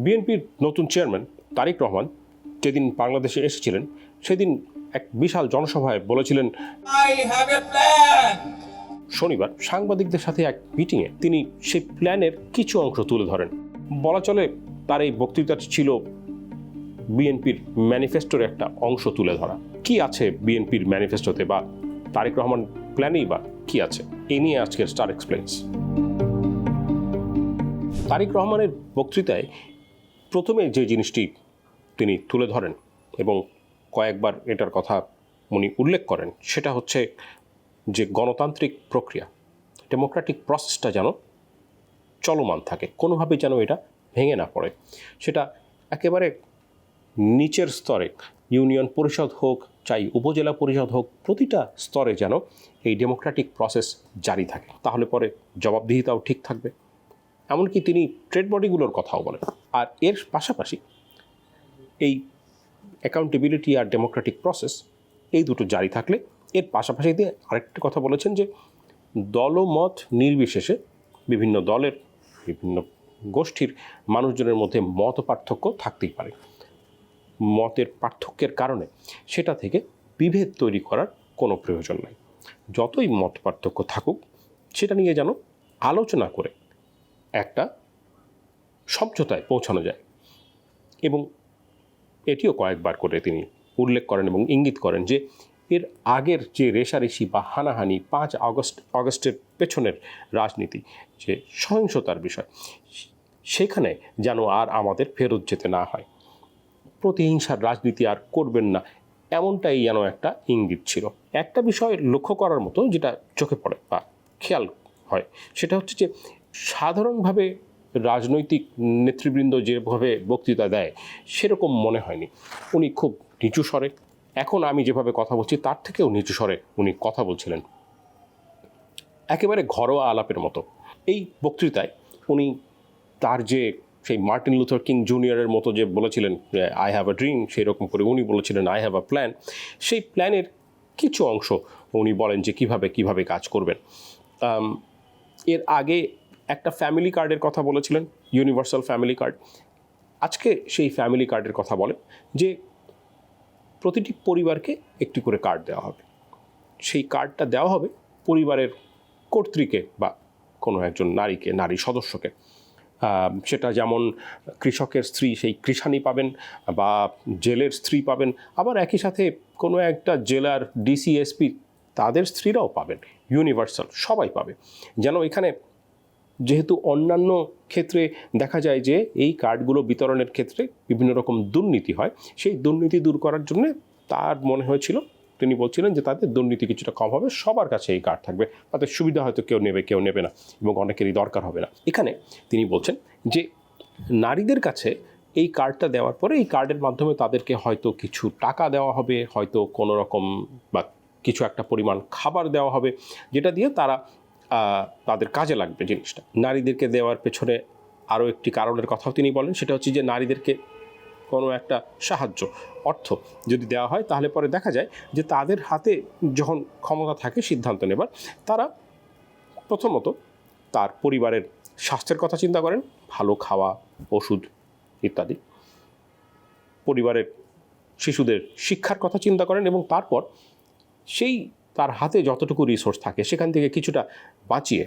বিএনপির নতুন চেয়ারম্যান তারেক রহমান যেদিন বাংলাদেশে এসেছিলেন সেদিন এক বিশাল জনসভায় বলেছিলেন, শনিবার সাংবাদিকদের সাথে এক মিটিংয়ে তিনি সেই প্ল্যানের কিছু অংশ তুলে ধরেন। বলা চলে তার এই বক্তৃতাটি ছিল বিএনপির ম্যানিফেস্টোর একটা অংশ তুলে ধরা। কি আছে বিএনপির ম্যানিফেস্টোতে বা তারেক রহমান প্ল্যানেই বা কি আছে, এই নিয়ে আজকের স্টার এক্সপ্লেইনস। তারেক রহমানের বক্তৃতায় প্রথমে যে জিনিসটি তিনি তুলে ধরেন এবং কয়েকবার এটার কথা উনি উল্লেখ করেন সেটা হচ্ছে যে গণতান্ত্রিক প্রক্রিয়া, ডেমোক্রেটিক প্রসেসটা যেন চলমান থাকে, কোনোভাবে যেন এটা ভেঙে না পড়ে। সেটা একেবারে নিচের স্তরে, ইউনিয়ন পরিষদ হোক চাই উপজেলা পরিষদ হোক, প্রতিটা স্তরে যেন এই ডেমোক্রেটিক প্রসেস জারি থাকে, তাহলে পরে জবাবদিহিতাও ঠিক থাকবে। এমনকি তিনি ট্রেড বডিগুলোর কথাও বলেন। আর এর পাশাপাশি এই অ্যাকাউন্টেবিলিটি আর ডেমোক্রেটিক প্রসেস এই দুটো জারি থাকলে এর পাশাপাশি দিয়ে আরেকটি কথা বলেছেন যে দলমত নির্বিশেষে বিভিন্ন দলের বিভিন্ন গোষ্ঠীর মানুষজনের মধ্যে মত পার্থক্য থাকতেই পারে। মতের পার্থক্যের কারণে সেটা থেকে বিভেদ তৈরি করার কোনো প্রয়োজন নাই। যতই মত পার্থক্য থাকুক সেটা নিয়ে যেন আলোচনা করে একটা সমঝোতায় পৌঁছানো যায়। এবং এটিও কয়েকবার করে তিনি উল্লেখ করেন এবং ইঙ্গিত করেন যে এর আগের যে রেষারেষি বা হানাহানি 5 আগস্টের পেছনের রাজনীতি, যে সহিংসতার বিষয়, সেখানে যেন আর আমাদের ফেরত যেতে না হয়, প্রতিহিংসার রাজনীতি আর করবেন না, এমনটাই যেন একটা ইঙ্গিত ছিল। একটা বিষয় লক্ষ্য করার মতো যেটা চোখে পড়ে বা খেয়াল হয় সেটা হচ্ছে যে সাধারণভাবে রাজনৈতিক নেতৃবৃন্দ যেভাবে বক্তৃতা দেয় সেরকম মনে হয়নি। উনি খুব নিচু স্বরে, এখন আমি যেভাবে কথা বলছি তার থেকেও নিচু স্বরে উনি কথা বলছিলেন, একেবারে ঘরোয়া আলাপের মতো। এই বক্তৃতায় উনি তার যে সেই মার্টিন লুথার কিং জুনিয়রের মতো যে বলেছিলেন আই হ্যাভ আ ড্রিম, সেই রকম করে উনি বলেছিলেন আই হ্যাভ আ প্ল্যান। সেই প্ল্যানের কিছু অংশ উনি বলেন যে কিভাবে কাজ করবেন। এর আগে একটা ফ্যামিলি কার্ডের কথা বলেছিলেন, ইউনিভার্সাল ফ্যামিলি কার্ড। আজকে সেই ফ্যামিলি কার্ডের কথা বলে যে প্রতিটি পরিবারকে একটি করে কার্ড দেওয়া হবে। সেই কার্ডটা দেওয়া হবে পরিবারের কর্ত্রীকে বা কোনো একজন নারী সদস্যকে। সেটা যেমন কৃষকের স্ত্রী সেই কৃষানি পাবেন, বা জেলের স্ত্রী পাবেন, আবার একই সাথে কোনো একটা জেলার ডিসিএসপি তাদের স্ত্রীরাও পাবেন। ইউনিভার্সাল, সবাই পাবে। যেন এখানে যেহেতু অন্যান্য ক্ষেত্রে দেখা যায় যে এই কার্ডগুলো বিতরণের ক্ষেত্রে বিভিন্ন রকম দুর্নীতি হয়, সেই দুর্নীতি দূর করার জন্য তার মনে হয়েছিল, তিনি বলছিলেন যে তাদের দুর্নীতি কিছুটা কম হবে, সবার কাছে এই কার্ড থাকবে, তাদের সুবিধা হয়তো কেউ নেবে না এবং অনেকেরই দরকার হবে না। এখানে তিনি বলছেন যে নারীদের কাছে এই কার্ডটা দেওয়ার পরে এই কার্ডের মাধ্যমে তাদেরকে হয়তো কিছু টাকা দেওয়া হবে, হয়তো কোনো রকম বা কিছু একটা পরিমাণ খাবার দেওয়া হবে, যেটা দিয়ে তারা তাদের কাজে লাগবে জিনিসটা। নারীদেরকে দেওয়ার পেছনে আরও একটি কারণের কথাও তিনি বলেন, সেটা হচ্ছে যে নারীদেরকে কোনো একটা সাহায্য, অর্থ যদি দেওয়া হয় তাহলে পরে দেখা যায় যে তাদের হাতে যখন ক্ষমতা থাকে সিদ্ধান্ত নেবার, তারা প্রথমত তার পরিবারের স্বাস্থ্যের কথা চিন্তা করেন, ভালো খাওয়া, ওষুধ ইত্যাদি, পরিবারের শিশুদের শিক্ষার কথা চিন্তা করেন এবং তারপর সেই তার হাতে যতটুকু রিসোর্স থাকে সেখান থেকে কিছুটা বাঁচিয়ে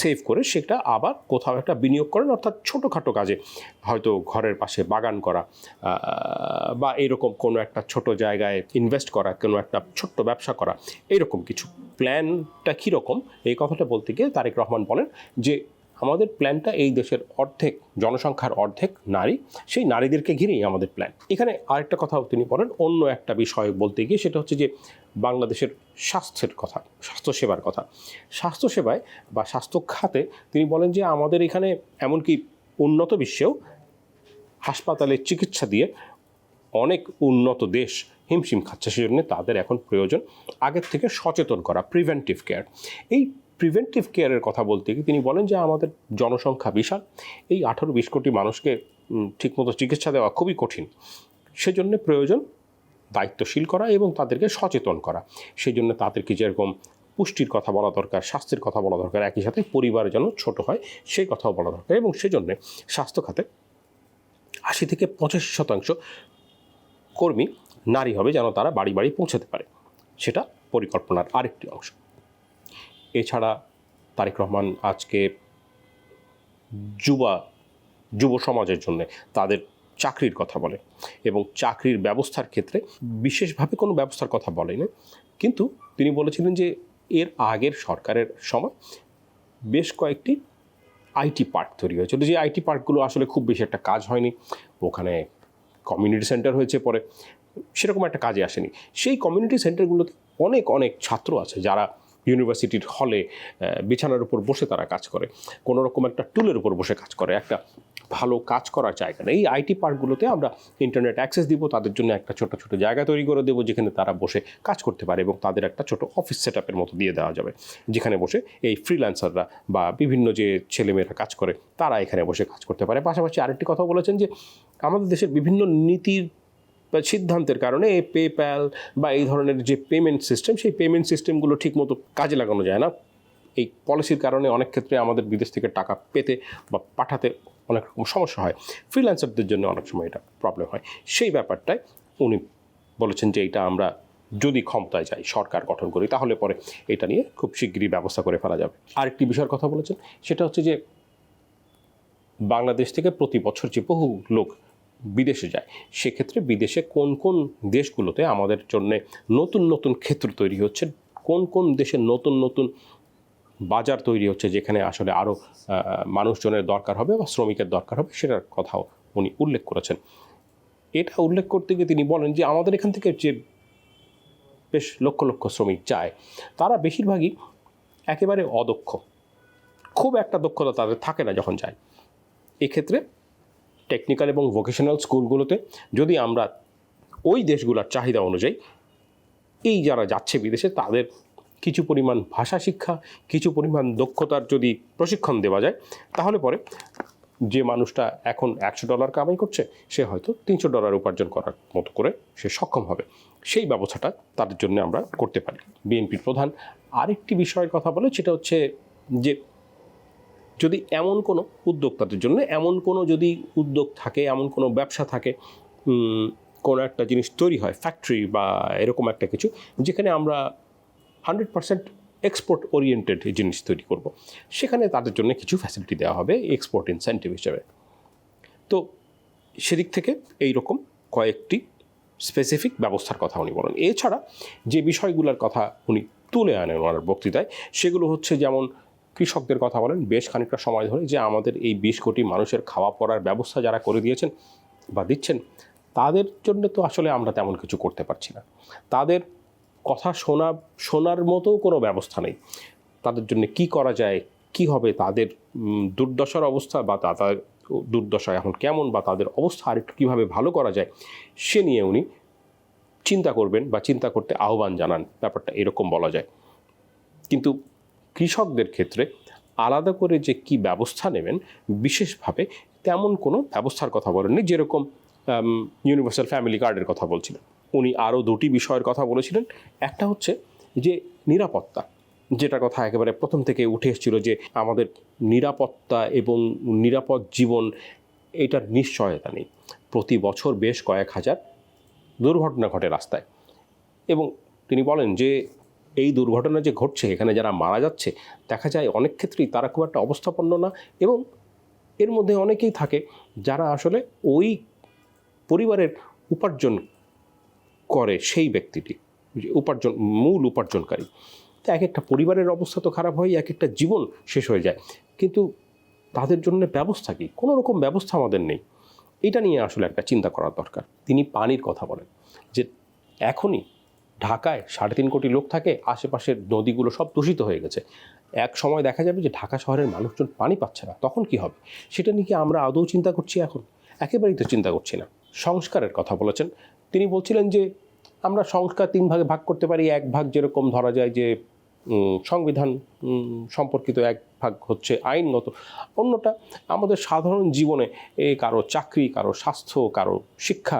সেভ করে সেটা আবার কোথাও একটা বিনিয়োগ করেন, অর্থাৎ ছোটোখাটো কাজে, হয়তো ঘরের পাশে বাগান করা বা এরকম কোনো একটা ছোট জায়গায় ইনভেস্ট করা, কোনো একটা ছোট্ট ব্যবসা করা, এইরকম কিছু। প্ল্যানটা কীরকম এই কথাটা বলতে গিয়ে তারেক রহমান বলেন যে আমাদের প্ল্যানটা এই দেশের অর্ধেক জনসংখ্যার অর্ধেক নারী, সেই নারীদেরকে ঘিরেই আমাদের প্ল্যান। এখানে আরেকটা কথাও তিনি বলেন অন্য একটা বিষয় বলতে গিয়ে, সেটা হচ্ছে যে বাংলাদেশের স্বাস্থ্যের কথা, স্বাস্থ্যসেবার কথা। স্বাস্থ্যসেবায় বা স্বাস্থ্য খাতে তিনি বলেন যে আমাদের এখানে এমনকি উন্নত বিশ্বেও হাসপাতালে চিকিৎসা দিয়ে অনেক উন্নত দেশ হিমশিম খাচ্ছে, সেজন্য তাদের এখন প্রয়োজন আগের থেকে সচেতন করা, প্রিভেন্টিভ কেয়ার। এই প্রিভেন্টিভ কেয়ারের কথা বলতে গিয়ে তিনি বলেন যে আমাদের জনসংখ্যা বিশাল, এই 18-20 কোটি মানুষকে ঠিকমতো চিকিৎসা দেওয়া খুবই কঠিন, সেজন্য প্রয়োজন দায়িত্বশীল করা এবং তাদেরকে সচেতন করা। সেই জন্য তাদেরকে যেরকম পুষ্টির কথা বলা দরকার, স্বাস্থ্যের কথা বলা দরকার, একই সাথে পরিবার যেন ছোট হয় সেই কথাও বলা দরকার। এবং সেজন্য স্বাস্থ্য খাতে 80 থেকে 85% কর্মী নারী হবে, যেন তারা বাড়ি বাড়ি পৌঁছাতে পারে। সেটা পরিকল্পনার আরেকটি অংশ। এছাড়া তারেক রহমান আজকে যুব সমাজের জন্য তাদের চাকরির কথা বলে এবং চাকরির ব্যবস্থার ক্ষেত্রে বিশেষভাবে কোনো ব্যবস্থার কথা বলেনি, কিন্তু তিনি বলেছিলেন যে এর আগের সরকারের সময় বেশ কয়েকটি আইটি পার্ক তৈরি হয়েছিল, যে আইটি পার্কগুলো আসলে খুব বেশি একটা কাজ হয়নি, ওখানে কমিউনিটি সেন্টার হয়েছে, পরে সেরকম একটা কাজে আসেনি। সেই কমিউনিটি সেন্টারগুলোতে অনেক অনেক ছাত্র আছে যারা ইউনিভার্সিটির হলে বিছানার উপর বসে তারা কাজ করে, কোনো রকম একটা টুলের উপর বসে কাজ করে, একটা ভালো কাজ করার জায়গা না। এই আইটি পার্কগুলোতে আমরা ইন্টারনেট অ্যাক্সেস দিব, তাদের জন্য একটা ছোট ছোট জায়গা তৈরি করে দেবো যেখানে তারা বসে কাজ করতে পারে, এবং তাদের একটা ছোট অফিস সেট আপের মতো দিয়ে দেওয়া যাবে, যেখানে বসে এই ফ্রিল্যান্সাররা বা বিভিন্ন যে ছেলেমেয়েরা কাজ করে তারা এখানে বসে কাজ করতে পারে। পাশাপাশি আরেকটি কথা বলেছেন যে আমাদের দেশের বিভিন্ন নীতির বা সিদ্ধান্তের কারণে এই পেপ্যাল বা এই ধরনের যে পেমেন্ট সিস্টেম, সেই পেমেন্ট সিস্টেমগুলো ঠিকমতো কাজে লাগানো যায় না। এই পলিসির কারণে অনেক ক্ষেত্রে আমাদের বিদেশ থেকে টাকা পেতে বা পাঠাতে অনেক রকম সমস্যা হয়, ফ্রিল্যান্সারদের জন্য অনেক সময় এটা প্রবলেম হয়। সেই ব্যাপারটায় উনি বলেছেন যে এটা আমরা যদি ক্ষমতায় যাই, সরকার গঠন করি, তাহলে পরে এটা নিয়ে খুব শিগগিরই ব্যবস্থা করে ফেলা যাবে। আরেকটি বিষয়ের কথা বলেছেন, সেটা হচ্ছে যে বাংলাদেশ থেকে প্রতি বছর যে বহু লোক বিদেশে যায়, সেক্ষেত্রে বিদেশে কোন কোন দেশগুলোতে আমাদের জন্য নতুন নতুন ক্ষেত্র তৈরি হচ্ছে, কোন কোন দেশে নতুন নতুন বাজার তৈরি হচ্ছে যেখানে আসলে আরও মানুষজনের দরকার হবে বা শ্রমিকের দরকার হবে, সেটার কথাও উনি উল্লেখ করেছেন। এটা উল্লেখ করতে গিয়ে তিনি বলেন যে আমাদের এখান থেকে যে বেশ লক্ষ লক্ষ শ্রমিক যায়, তারা বেশিরভাগই একেবারে অদক্ষ, খুব একটা দক্ষতা তাদের থাকে না যখন যায়। এক্ষেত্রে টেকনিক্যাল এবং ভোকেশনাল স্কুলগুলোতে যদি আমরা ওই দেশগুলোর চাহিদা অনুযায়ী এই যারা যাচ্ছে বিদেশে তাদের কিছু পরিমাণ ভাষা শিক্ষা, কিছু পরিমাণ দক্ষতার যদি প্রশিক্ষণ দেওয়া যায়, তাহলে পরে যে মানুষটা এখন $100 কামাই করছে, সে হয়তো $300 উপার্জন করার মতো করে সে সক্ষম হবে। সেই ব্যবস্থাটা তাদের জন্য আমরা করতে পারি। বিএনপির প্রধান আরেকটি বিষয়ের কথা বলে, সেটা হচ্ছে যে যদি এমন কোনো উদ্যোক্তাদের জন্য এমন কোনো যদি উদ্যোগ থাকে, এমন কোনো ব্যবসা থাকে, কোনো একটা জিনিস তৈরি হয়, ফ্যাক্টরি বা এরকম একটা কিছু, যেখানে আমরা 100% এক্সপোর্ট ওরিয়েন্টেড জিনিস তৈরি করব, সেখানে তাদের জন্য কিছু ফ্যাসিলিটি দেওয়া হবে এক্সপোর্ট ইনসেন্টিভ হিসেবে। তো সেদিক থেকে এই রকম কয়েকটি স্পেসিফিক ব্যবস্থার কথা উনি বলেন। এছাড়া যে বিষয়গুলোর কথা উনি তুলে আনেন ওনার বক্তৃতায়, সেগুলো হচ্ছে যেমন কৃষকদের কথা বলেন বেশ খানিকটা সময় ধরে, যে আমাদের এই 20 কোটি মানুষের খাওয়া পড়ার ব্যবস্থা যারা করে দিয়েছেন বা দিচ্ছেন, তাদের জন্য তো আসলে আমরা তেমন কিছু করতে পারছি না। তাদের কথা শোনার মতো কোনো ব্যবস্থা নেই। তাদের জন্য কি করা যায়, কি হবে, তাদের দুর্দশার অবস্থা বা তাদের দুর্দশা এখন কেমন বা তাদের অবস্থা আরেকটু কীভাবে ভালো করা যায়, সে নিয়ে উনি চিন্তা করবেন বা চিন্তা করতে আহ্বান জানান, ব্যাপারটা এরকম বলা যায়। কিন্তু কৃষকদের ক্ষেত্রে আলাদা করে যে কি ব্যবস্থা নেবেন বিশেষভাবে তেমন কোনো ব্যবস্থার কথা বলেননি। যেরকম ইউনিভার্সাল ফ্যামিলি কার্ডের কথা বলছিলেন, উনি আরও দুটি বিষয়ের কথা বলেছিলেন। একটা হচ্ছে যে নিরাপত্তা, যেটা কথা একেবারে প্রথম থেকে উঠে এসেছিল, যে আমাদের নিরাপত্তা এবং নিরাপদ জীবন এটার নিশ্চয়তা নেই। প্রতি বছর বেশ কয়েক হাজার দুর্ঘটনা ঘটে রাস্তায়, এবং তিনি বলেন যে এই দুর্ঘটনা যে ঘটছে, এখানে যারা মারা যাচ্ছে, দেখা যায় অনেক ক্ষেত্রেই তারা খুব একটা অবস্থাপন্ন না, এবং এর মধ্যে অনেকেই থাকে যারা আসলে ওই পরিবারের উপার্জন করে, সেই ব্যক্তিটি মূল উপার্জনকারী। তো এক একটা পরিবারের অবস্থা তো খারাপ হয়, এক একটা জীবন শেষ হয়ে যায়, কিন্তু তাদের জন্য ব্যবস্থা কি? কোনো রকম ব্যবস্থা আমাদের নেই। এটা নিয়ে আসলে একটা চিন্তা করার দরকার। তিনি পানির কথা বলেন, যে এখনই ঢাকায় 3.5 কোটি লোক থাকে, আশেপাশের নদীগুলো সব দূষিত হয়ে গেছে। এক সময় দেখা যাবে যে ঢাকা শহরের মানুষজন পানি পাচ্ছে না, তখন কি হবে? সেটা নিয়ে কি আমরা আদৌ চিন্তা করছি এখন? একেবারেই তো চিন্তা করছি না। সংস্কারের কথা বলেছেন, তিনি বলছিলেন যে আমরা সংস্কার 3 ভাগে ভাগ করতে পারি। এক ভাগ যেরকম ধরা যায় যে সংবিধান সম্পর্কিত, এক ভাগ হচ্ছে আইনগত, অন্যটা আমাদের সাধারণ জীবনে কারো চাকরি, কারো স্বাস্থ্য, কারো শিক্ষা,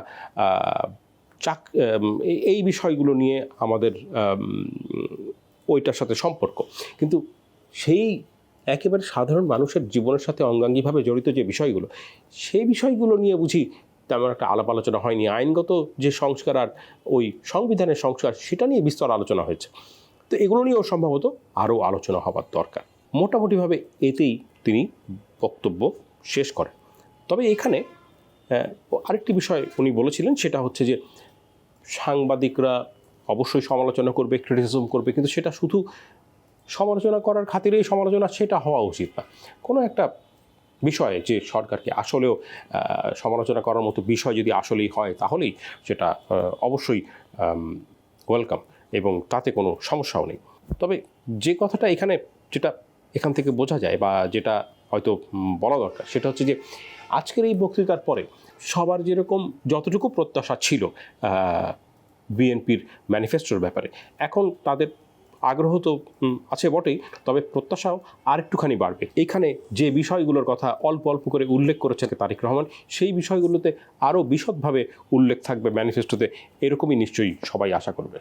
এই বিষয়গুলো নিয়ে আমাদের ওইটার সাথে সম্পর্ক। কিন্তু সেই একেবারে সাধারণ মানুষের জীবনের সাথে অঙ্গাঙ্গিভাবে জড়িত যে বিষয়গুলো, সেই বিষয়গুলো নিয়ে বুঝি তেমন একটা আলাপ আলোচনা হয়নি। আইনগত যে সংস্কার আর ওই সংবিধানের সংস্কার, সেটা নিয়ে বিস্তর আলোচনা হয়েছে। তো এগুলো নিয়েও সম্ভবত আরও আলোচনা হবার দরকার। মোটামুটিভাবে এতেই তিনি বক্তব্য শেষ করেন। তবে এখানে আরেকটি বিষয় উনি বলেছিলেন, সেটা হচ্ছে যে সাংবাদিকরা অবশ্যই সমালোচনা করবে, ক্রিটিসিজম করবে, কিন্তু সেটা শুধু সমালোচনা করার খাতিরেই সমালোচনা সেটা হওয়া উচিত না। কোনো একটা বিষয়ে যে সরকারকে আসলেও সমালোচনা করার মতো বিষয় যদি আসলেই হয়, তাহলেই সেটা অবশ্যই ওয়েলকাম, এবং তাতে কোনো সমস্যাও নেই। তবে যে কথাটা যেটা এখান থেকে বোঝা যায় বা যেটা হয়তো বলা দরকার, সেটা হচ্ছে যে আজকের এই বক্তৃতার পরে সবার যেরকম যতটুকু প্রত্যাশা ছিল বিএনপির ম্যানিফেস্টোর ব্যাপারে, এখন তাদের আগ্রহ তো আছে বটেই, তবে প্রত্যাশাও আরেকটুখানি বাড়বে। এইখানে যে বিষয়গুলোর কথা অল্প অল্প করে উল্লেখ করেছেন তারেক রহমান, সেই বিষয়গুলোতে আরও বিশদভাবে উল্লেখ থাকবে ম্যানিফেস্টোতে, এরকমই নিশ্চয়ই সবাই আশা করবে।